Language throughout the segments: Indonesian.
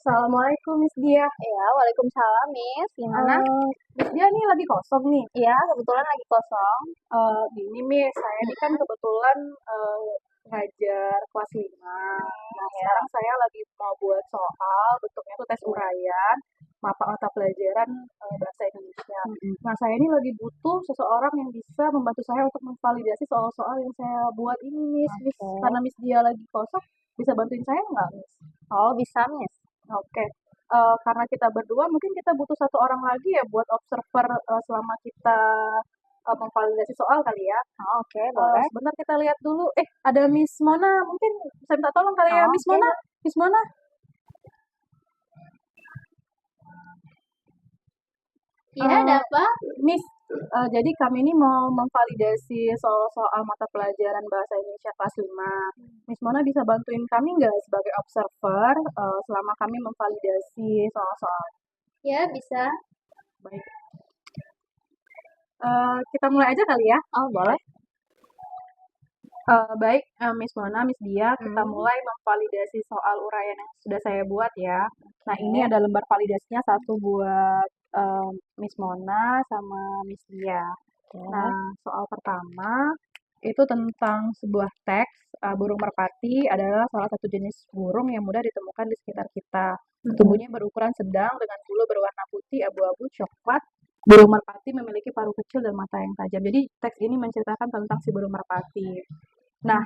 Assalamualaikum Miss Dia. Iya, waalaikumsalam, Miss. Gimana? Miss Dia nih lagi kosong nih. Iya, kebetulan lagi kosong. Gini Miss, saya ini kan kebetulan ngajar kelas 5. Nah, Ya. sekarang saya lagi mau buat soal, bentuknya itu tes uraian, mata pelajaran bahasa Indonesia. Mm-mm. Nah, saya ini lagi butuh seseorang yang bisa membantu saya untuk memvalidasi soal-soal yang saya buat ini, Miss. Miss, Oke. karena Miss Dia lagi kosong, bisa bantuin saya nggak, Miss? Oh, bisa, Miss. Oke, karena kita berdua mungkin kita butuh satu orang lagi ya buat observer, selama kita, memvalidasi soal kali ya. Oh, oke, boleh. Sebentar kita lihat dulu, ada Miss Mona, mungkin saya minta tolong kali ya, Oh, Miss oke, Mona? Miss Mona? Iya, ada Eee, apa? Miss, jadi kami ini mau memvalidasi soal-soal mata pelajaran bahasa Indonesia kelas 5. Miss Mona bisa bantuin kami nggak sebagai observer, selama kami memvalidasi soal-soal? Ya, bisa. Baik, kita mulai aja kali ya? Oh, boleh. Baik, Miss Mona, Miss Dia, kita Hmm, mulai memvalidasi soal uraian yang sudah saya buat ya. Nah, ini oke. ada lembar validasinya satu buat Miss Mona sama Miss Dia. Oke. Nah, soal pertama itu tentang sebuah teks, burung merpati adalah salah satu jenis burung yang mudah ditemukan di sekitar kita. Tubuhnya berukuran sedang dengan bulu berwarna putih, abu-abu, coklat. Burung merpati memiliki paruh kecil dan mata yang tajam. Jadi teks ini menceritakan tentang si burung merpati. Nah,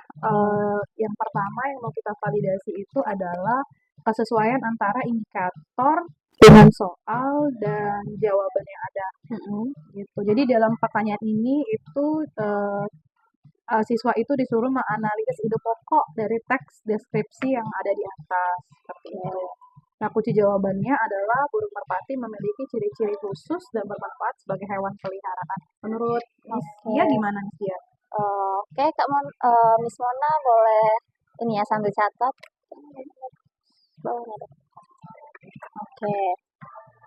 yang pertama yang mau kita validasi itu adalah kesesuaian antara indikator dengan soal dan jawaban yang ada, Mm-mm. gitu. Jadi dalam pertanyaan ini itu, siswa itu disuruh menganalisis ide pokok dari teks deskripsi yang ada di atas, seperti itu. Nah, kunci jawabannya adalah burung merpati memiliki ciri-ciri khusus dan bermanfaat sebagai hewan peliharaan. Menurut Miss Oke. Dia gimana, Miss Dia? Oke, Miss Mona boleh ini ya sambil catat. Boleh. Oke.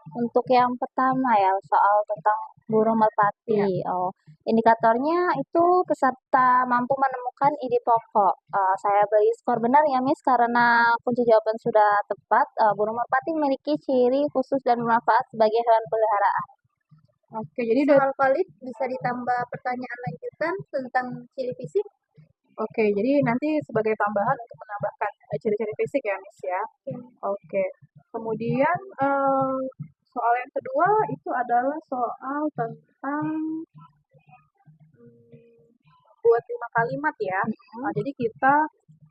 Untuk yang pertama ya, soal tentang burung Iya. merpati. Oh, indikatornya itu peserta mampu menemukan ide pokok. Saya beri skor benar ya, Miss, karena kunci jawaban sudah tepat. Burung merpati memiliki ciri khusus dan bermanfaat sebagai hewan peliharaan. Oke, jadi udah. Soal valid bisa ditambah pertanyaan lanjutan tentang ciri fisik. Oke, jadi nanti sebagai tambahan untuk menambahkan ciri-ciri fisik ya, Miss ya. Oke. Kemudian soal yang kedua itu adalah soal tentang buat 5 kalimat ya. Hmm, Jadi kita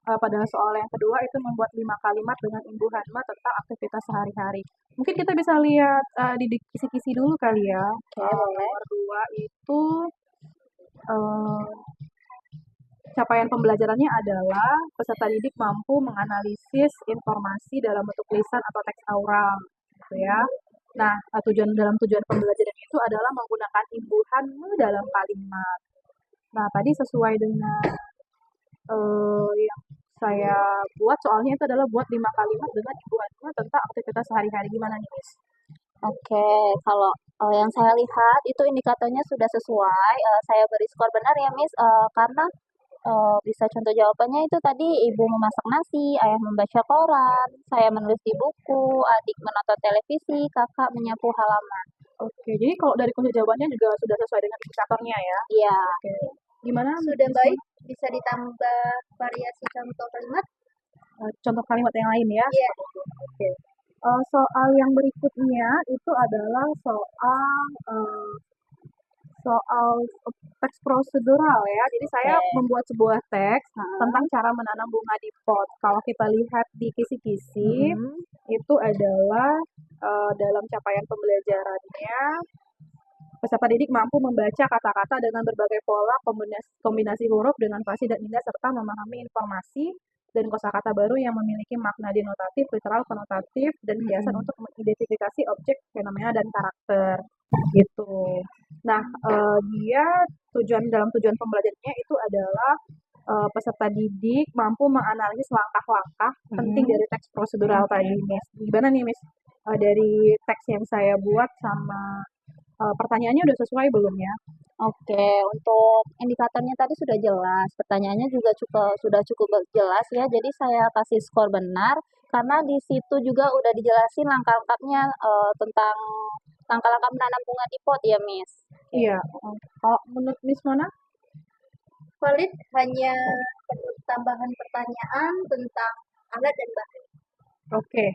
pada soal yang kedua itu membuat 5 kalimat dengan imbuhan ma tentang aktivitas sehari-hari. Mungkin kita bisa lihat di kisi-kisi dulu kali ya. Oke, boleh. Nomor 2 itu eh, capaian pembelajarannya adalah peserta didik mampu menganalisis informasi dalam bentuk lisan atau teks aural, gitu ya. Nah, tujuan pembelajaran itu adalah menggunakan imbuhan dalam kalimat. Nah, tadi sesuai dengan yang saya buat, soalnya itu adalah buat 5 kalimat dengan imbuhan tentang aktivitas sehari-hari. Gimana nih, Miss? Oke, kalau yang saya lihat itu indikatornya sudah sesuai. Saya beri skor benar ya, Miss, karena bisa contoh jawabannya itu tadi ibu memasak nasi, ayah membaca koran, saya menulis di buku, adik menonton televisi, kakak menyapu halaman. Oke, jadi kalau dari kunci jawabannya juga sudah sesuai dengan indikatornya ya. Iya, Oke. Gimana, sudah Miss? baik. Bisa ditambah variasi contoh kalimat? Contoh kalimat yang lain ya. Iya. Oke. Soal yang berikutnya itu adalah eh, soal teks prosedural ya. Jadi saya Oke. membuat sebuah teks tentang Nah, cara menanam bunga di pot. Kalau kita lihat di kisi-kisi mm-mm. itu adalah dalam capaian pembelajarannya peserta didik mampu membaca kata-kata dengan berbagai pola kombinasi huruf dengan fasih dan indah serta memahami informasi dan kosakata baru yang memiliki makna denotatif, literal, konotatif, dan kiasan Mm-mm. untuk mengidentifikasi objek, fenomena, dan karakter. Gitu. Nah, dia dalam tujuan pembelajarannya itu adalah peserta didik mampu menganalisis langkah-langkah penting Mm-mm. dari teks prosedural tadi, Miss. Gimana nih, Miss? Dari teks yang saya buat sama pertanyaannya udah sesuai belum ya? Oke, untuk indikatornya tadi sudah jelas, pertanyaannya juga sudah cukup jelas ya. Jadi saya kasih skor benar karena di situ juga udah dijelasin langkah-langkahnya tentang langkah-langkah menanam bunga di pot ya, Miss. Oke. Iya, kalau menurut Miss Mona? Valid hanya perlu tambahan pertanyaan tentang alat dan bahan. Oke.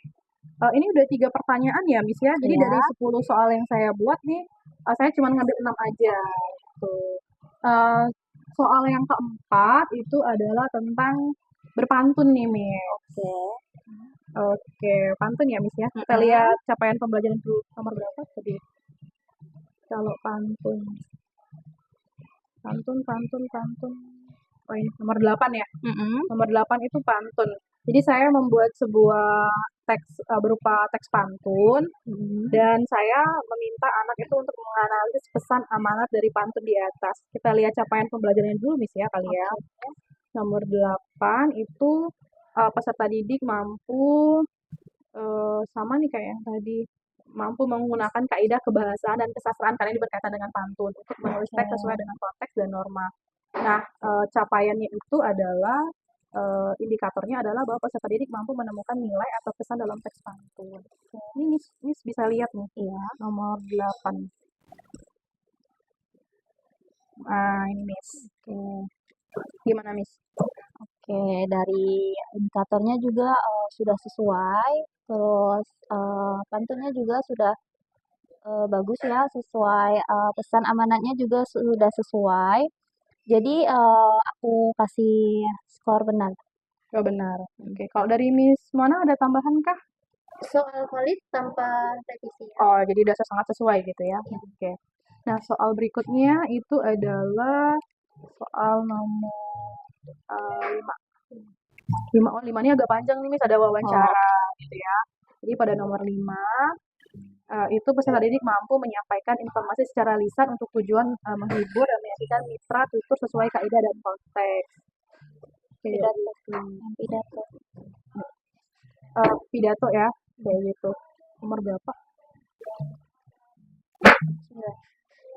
Ini udah 3 pertanyaan ya, Miss, ya. Jadi dari Iya. 10 soal yang saya buat nih, saya cuma ngambil 6 aja, gitu. Eee, Soal yang keempat itu adalah tentang berpantun nih, Miss. Oke. Oke, pantun ya, Miss, ya. Kita Mm-mm. lihat capaian pembelajaran dulu, nomor berapa tadi? Kalau pantun. Pantun pantun pantun. Oh, ini nomor 8 ya? Mm-mm. Nomor 8 itu pantun. Jadi saya membuat sebuah teks berupa teks pantun Mm-mm. dan saya meminta anak itu untuk menganalisis pesan amanat dari pantun di atas. Kita lihat capaian pembelajarannya dulu, Miss, ya kali ya. Oke. Nomor 8 itu peserta didik mampu sama nih kayak yang tadi, mampu menggunakan kaidah kebahasaan dan kesastraan karena ini berkaitan dengan pantun untuk menulis Oke. teks sesuai dengan konteks dan norma. Nah, capaiannya itu adalah indikatornya adalah bahwa peserta didik mampu menemukan nilai atau pesan dalam teks pantun. Ini Miss, Miss bisa lihat nih, Iya. nomor 8. Ah, ini Miss. Gimana Miss? Oke, dari indikatornya juga sudah sesuai, terus pantunnya juga sudah bagus ya, sesuai pesan amanatnya juga sudah sesuai. Jadi aku kasih skor benar. Oh, benar. Oke, kalau dari Miss Mona ada tambahan kah? Soal valid tanpa revisi ya. Oh, jadi udah sangat sesuai gitu ya. Oke. Nah, soal berikutnya itu adalah soal nomor 5. 5, oh 5 ini agak panjang nih, Miss, ada Oh, wawancara gitu ya. Jadi pada nomor 5, itu peserta didik mampu menyampaikan informasi secara lisan untuk tujuan menghibur dan meyakinkan mitra tutur sesuai kaidah dan konteks. Oke, pidato. itu. Yang pidato. Pidato ya, kayak gitu. Nomor berapa?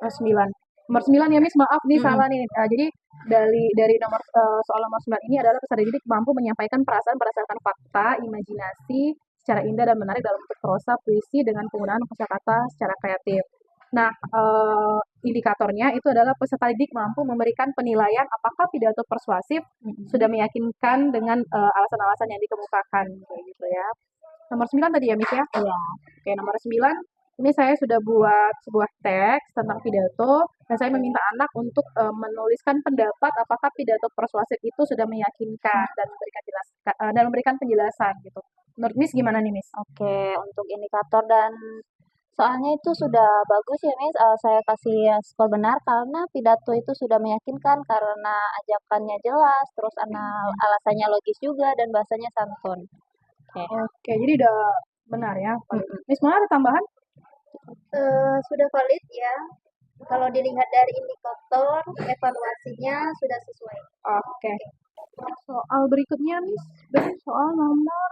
9. Nomor 9 ya Miss, maaf nih Mm-mm. salah nih. Jadi dari nomor soal nomor 9 ini adalah peserta didik mampu menyampaikan perasaan berdasarkan fakta, imajinasi secara indah dan menarik dalam bentuk prosa, puisi dengan penggunaan kosakata secara kreatif. Nah, indikatornya itu adalah peserta didik mampu memberikan penilaian apakah pidato persuasif sudah Mm-mm. meyakinkan dengan alasan-alasan yang dikemukakan kayak gitu ya. Nomor 9 tadi ya Miss ya? Iya. Oke, nomor 9, ini saya sudah buat sebuah teks tentang pidato dan saya meminta anak untuk menuliskan pendapat apakah pidato persuasif itu sudah meyakinkan dan memberikan penjelasan gitu. Menurut Miss gimana nih Miss? Oke, untuk indikator dan soalnya itu sudah bagus ya, Miss. Saya kasih skor benar karena pidato itu sudah meyakinkan karena ajakannya jelas, terus alasannya logis juga dan bahasanya santun. Oke. Oke, jadi udah benar ya. Mm-mm. Miss mana ada tambahan? Sudah valid ya. Kalau dilihat dari indikator, evaluasinya sudah sesuai. Oke. Soal berikutnya Miss, berarti soal nomor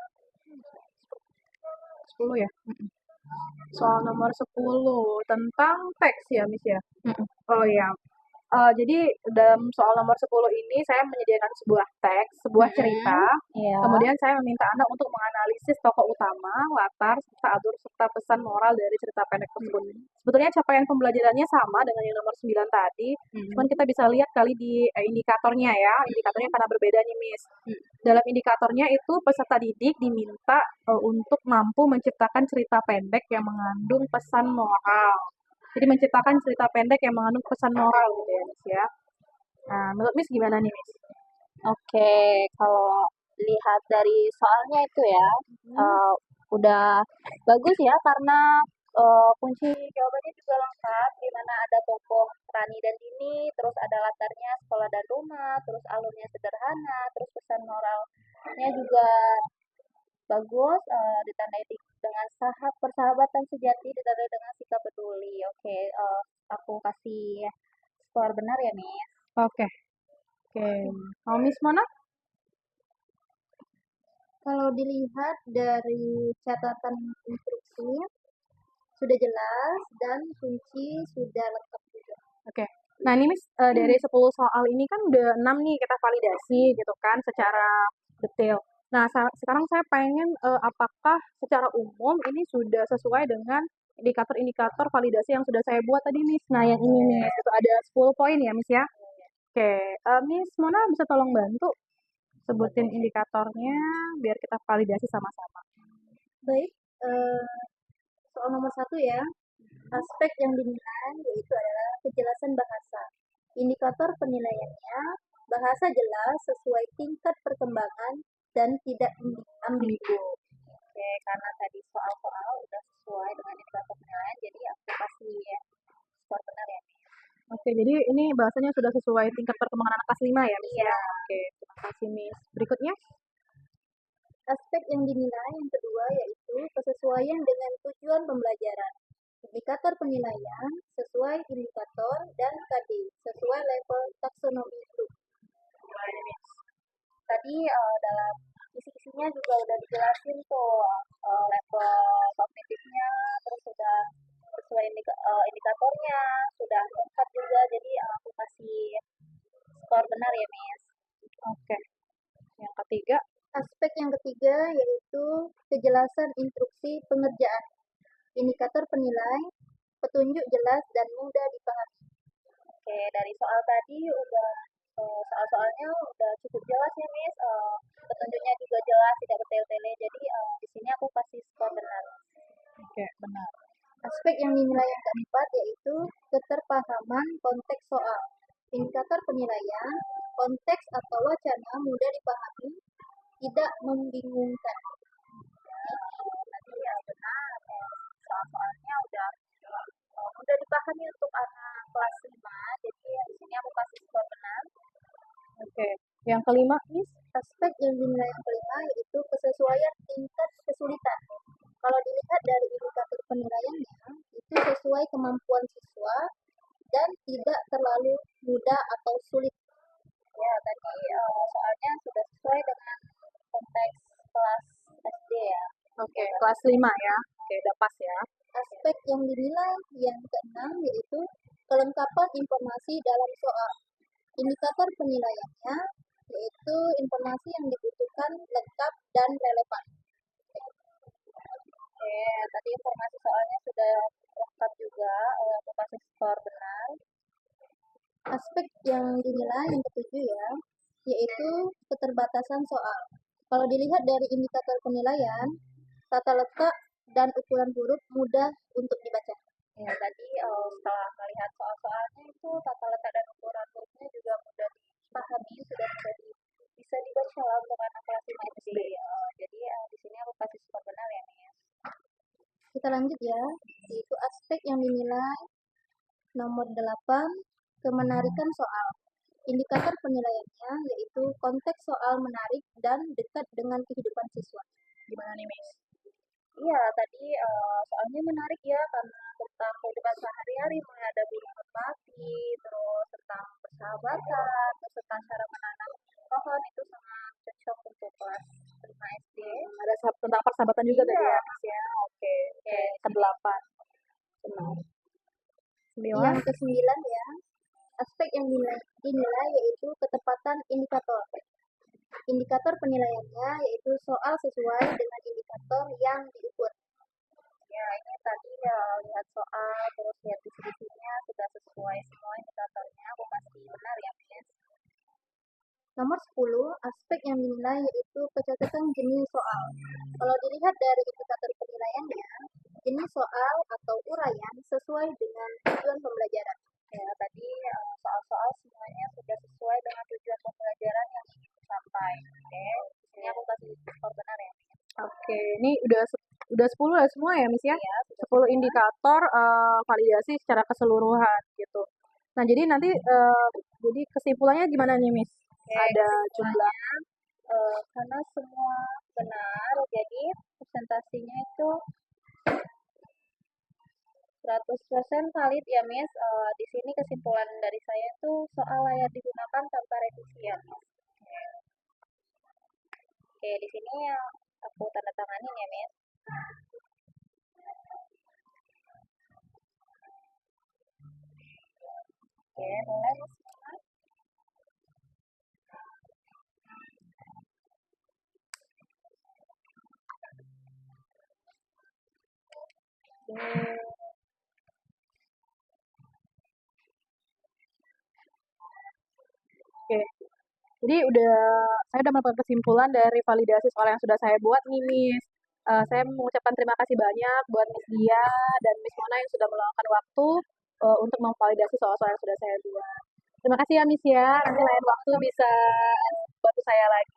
10 ya. Soal nomor 10 tentang teks ya Miss ya. Mm-mm. Oh ya, jadi dalam soal nomor 10 ini saya menyediakan sebuah teks, sebuah cerita, Mm-mm. Iya. kemudian saya meminta Anda untuk menganalisis tokoh utama, latar, serta alur serta pesan moral dari cerita pendek tersebut. Mm-mm. Sebetulnya capaian pembelajarannya sama dengan yang nomor 9 tadi, cuman Mm-mm. kita bisa lihat kali di indikatornya ya, indikatornya karena berbeda nih Miss. Mm-mm. Dalam indikatornya itu peserta didik diminta untuk mampu menciptakan cerita pendek yang mengandung pesan moral. Jadi menciptakan cerita pendek yang mengandung pesan moral gitu ya, Miss ya. Nah, menurut Miss gimana nih, Miss? Oke, kalau lihat dari soalnya itu ya, Hmm, eh, udah bagus ya karena kunci jawabannya juga lengkap, di mana ada tokoh Rani dan Dini, terus ada latarnya sekolah dan rumah, terus alurnya sederhana, terus pesan moralnya juga bagus, ditandai dengan persahabatan sejati, ditandai dengan sikap peduli. Oke, aku kasih skor benar ya, Miss. oke. Oke. Mau Miss mana? Kalau dilihat dari catatan instruksinya sudah jelas dan kunci sudah lengkap juga. Oke. Nah, ini Miss, dari 10 soal ini kan udah 6 nih kita validasi gitu kan secara detail. Nah, sekarang saya pengen apakah secara umum ini sudah sesuai dengan indikator-indikator validasi yang sudah saya buat tadi Miss. Nah, yang ini Miss, itu ada 10 poin ya Miss ya. Oke, Miss Mona bisa tolong bantu sebutin indikatornya biar kita validasi sama-sama. Baik, eh, soal nomor satu ya. Aspek yang dinilai yaitu adalah kejelasan bahasa. Indikator penilaiannya, bahasa jelas sesuai tingkat perkembangan dan tidak ambigu. Oke, karena tadi soal-soal udah sesuai dengan indikator penilaian, jadi aku kasih ya, skor benar ya. Oke, jadi ini bahasanya sudah sesuai tingkat perkembangan anak kelas 5 ya, Miss ya? Iya. Oke, terima kasih, Miss. Berikutnya, Aspek yang dinilai yang kedua yaitu kesesuaian dengan tujuan pembelajaran. Indikator penilaian sesuai indikator dan KD sesuai level taksonomi itu. Tadi dalam isi-isinya juga udah dijelasin tuh level kognitifnya, terus sudah sesuai indikatornya, sudah lengkap juga, jadi aku kasih skor benar ya, Miss. oke. Yang ketiga, Aspek yang ketiga yaitu kejelasan instruksi pengerjaan. Indikator penilai, petunjuk jelas dan mudah dipahami. Oke, dari soal tadi udah soal-soalnya udah cukup jelas ya, Miss. Petunjuknya juga jelas, tidak bertele-tele. Jadi di sini aku kasih skor benar. oke, benar. Aspek yang dinilai yang keempat yaitu keterpahaman konteks soal. Indikator penilaian, konteks atau wacana mudah dipahami, tidak membingungkan. Tadi ya benar, soal-soalnya udah dipahami untuk anak kelas 5, jadi di sini aku kasih skor benar. Oke. Yang kelima, Miss, Aspek yang dinilai yang kelima yaitu kesesuaian tingkat kesulitan. Kalau dilihat dari indikator penilaiannya, itu sesuai kemampuan siswa dan tidak terlalu mudah atau sulit. Ya, tadi soalnya sudah sesuai dengan konteks kelas SD ya. oke, kelas 5 ya. Oke, udah pas ya. Aspek yang dinilai yang keenam yaitu kelengkapan informasi dalam soal. Indikator penilaiannya yaitu informasi yang dibutuhkan lengkap dan relevan. Oke, tadi informasi soalnya sudah lengkap juga, aku kasih skor benar. Aspek yang dinilai yang ketujuh ya, yaitu keterbatasan soal. Kalau dilihat dari indikator penilaian, tata letak dan ukuran huruf mudah untuk dibaca. Ya, tadi setelah melihat soal-soalnya itu tata letak dan ukuran hurufnya juga mudah dipahami, sudah bisa dibaca lah untuk anak kelas 5 SD. Jadi di sini aku kasih skor benar ya, Nis. Kita lanjut ya, yaitu aspek yang dinilai nomor 8, kemenarikan soal. Indikator penilaiannya yaitu konteks soal menarik dan dekat dengan kehidupan siswa. Gimana nih, Miss? Iya, tadi soalnya menarik ya, karena tentang kehidupan sehari-hari, mulai ada burung merpati, terus tentang persahabatan, terus tentang cara menanam pohon, itu sangat cocok untuk kelas 5 SD. Ada tentang persahabatan juga tadi Iya. ya, Miss ya. Oke, Oke, ke-8. Benar. 9. yang ke-9 ya, aspek yang dinilai yaitu ketepatan indikator. Indikator penilaiannya yaitu soal sesuai dengan indikator yang diukur. Ya, ini tadi ya lihat soal, terus lihat deskripsinya sudah sesuai semua indikatornya, aku pasti benar ya, Miss. Nomor 10, aspek yang dinilai yaitu kecacatan jenis soal. Kalau dilihat dari indikator penilaiannya, jenis soal atau uraian sesuai dengan tujuan pembelajaran. Ya, tadi soal-soal semuanya sudah sesuai dengan tujuan pembelajaran yang ingin dicapai. Oke, di sini aku kasih skor benar ya. Oke, ini udah 10 ya semua ya, Miss ya? Iya, 10 indikator validasi secara keseluruhan gitu. Nah, jadi nanti jadi kesimpulannya gimana nih, Miss? Oke, Ada jumlah karena semua benar, jadi presentasinya itu 100% valid ya, Miss. Di sini kesimpulan dari saya itu soal layak digunakan tanpa revisi ya, Miss. Oke, di sini aku tanda tanganin ya, Miss. Oke, boleh Miss. Oke. Jadi saya udah melakukan kesimpulan dari validasi soal yang sudah saya buat nih, Miss. Saya mengucapkan terima kasih banyak buat Miss Dia dan Miss Mona yang sudah meluangkan waktu untuk memvalidasi soal-soal yang sudah saya buat. Terima kasih ya, Miss ya. Nanti lain waktu bisa bantu saya lagi.